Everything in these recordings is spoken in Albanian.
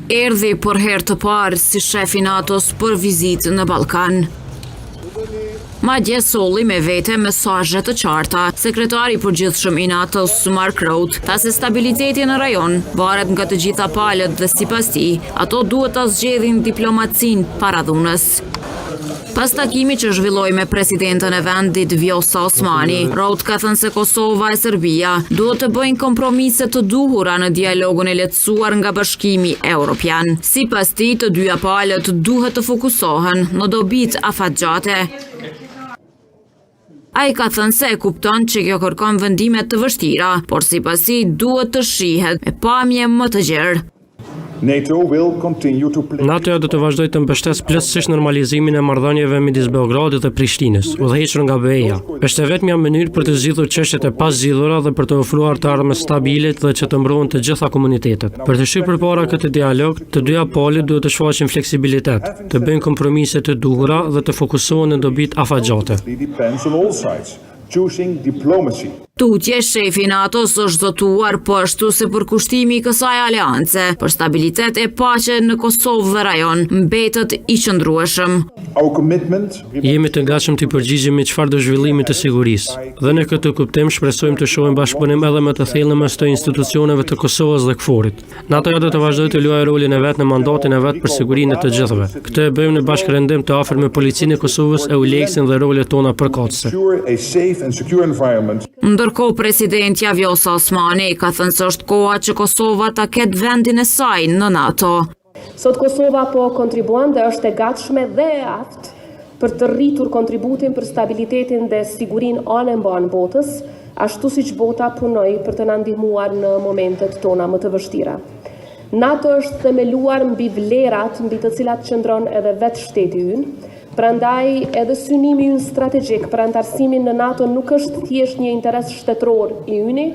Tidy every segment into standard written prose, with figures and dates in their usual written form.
erdhi për herë të parë si shefi NATO-s për vizitë në Ballkan. Madje solli me vete mesazhe të qarta. Sekretari i përgjithshëm i NATO-s Mark Rutte tha se stabiliteti në rajon varet nga të gjitha palët dhe sipas tij, ato duhet ta zgjedhin diplomacinë para dhunës. Pas takimi që zhvilloi me presidentën e vendit Vjosa Osmani, Rutte ka thënë se Kosova e Serbia duhet të bëjnë kompromise të duhura në dialogun e lehtësuar nga Bashkimi Evropian. Sipas tij, të dyja palët duhet të fokusohen në dobitë afatgjate. Ai ka thënë se e kupton që kjo kërkon vendime të vështira, por sipas tij duhet të shihet me pamje më të gjerë. NATO do të vazhdojë të mbështesë plotësisht normalizimin e marrëdhënieve midis Beogradit dhe Prishtinës, udhëhequr nga BE-ja. Është vetmja mënyrë për të zgjidhur çështjet e pazgjidhura dhe për të ofruar të ardhmë stabile dhe që të mbrohen të gjitha komunitetet. Për të shyrë përpara këtë dialog, të dyja palët duhet të shfaqin fleksibilitet, të bëjnë kompromise të duhura dhe të fokusohen në dobitë afatgjate. Tutje, shefi NATO-s është zotuar po ashtu se përkushtimi i kësaj aleance për stabilitet e paqe në Kosovë dhe rajon mbetet i qëndrueshëm. Jemi të gatshëm të përgjigjemi çfarëdo zhvillimi të sigurisë. Dhe në këtë kuptim shpresojmë të shohim bashkëpunim edhe me të thellë mes të institucioneve të Kosovës dhe KFOR-it. NATO do të vazhdojë të luajë rolin e vet në mandatin e vet për sigurinë e të gjithëve. Këtë e bëjmë në bashkërendim të afërt me policinë e Kosovës, EULEX-in dhe rolet tona përkatëse. Ndërkohë, presidentja Vjosa Osmani ka thënë se është koha që Kosova ta ketë vendin e saj në NATO. Sot Kosova po kontribuan dhe është e gatshme dhe e aftë për të rritur kontributin për stabilitetin dhe sigurinë anë botës, ashtu siç bota punoi për të na ndihmuar në momentet tona më të vështira. NATO është themeluar mbi vlerat mbi të cilat qëndron edhe vetë shteti ynë. Prandaj edhe synimi ynë strategjik për antarësimin në NATO nuk është thjesht një interes shtetëror i yni,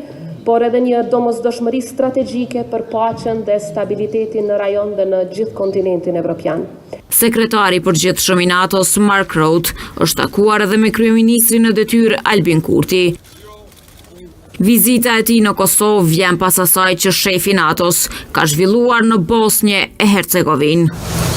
por edhe një domosdoshmëri strategjike për paqen dhe stabilitetin në rajon dhe në gjithë kontinentin evropian. Sekretari i përgjithshëm i NATO-s Mark Rutte është takuar edhe me kryeministrin në detyrë Albin Kurti. Vizita e tij në Kosovë vjen pas asaj që shefi i NATO-s ka zhvilluar në Bosnjë e Hercegovinë.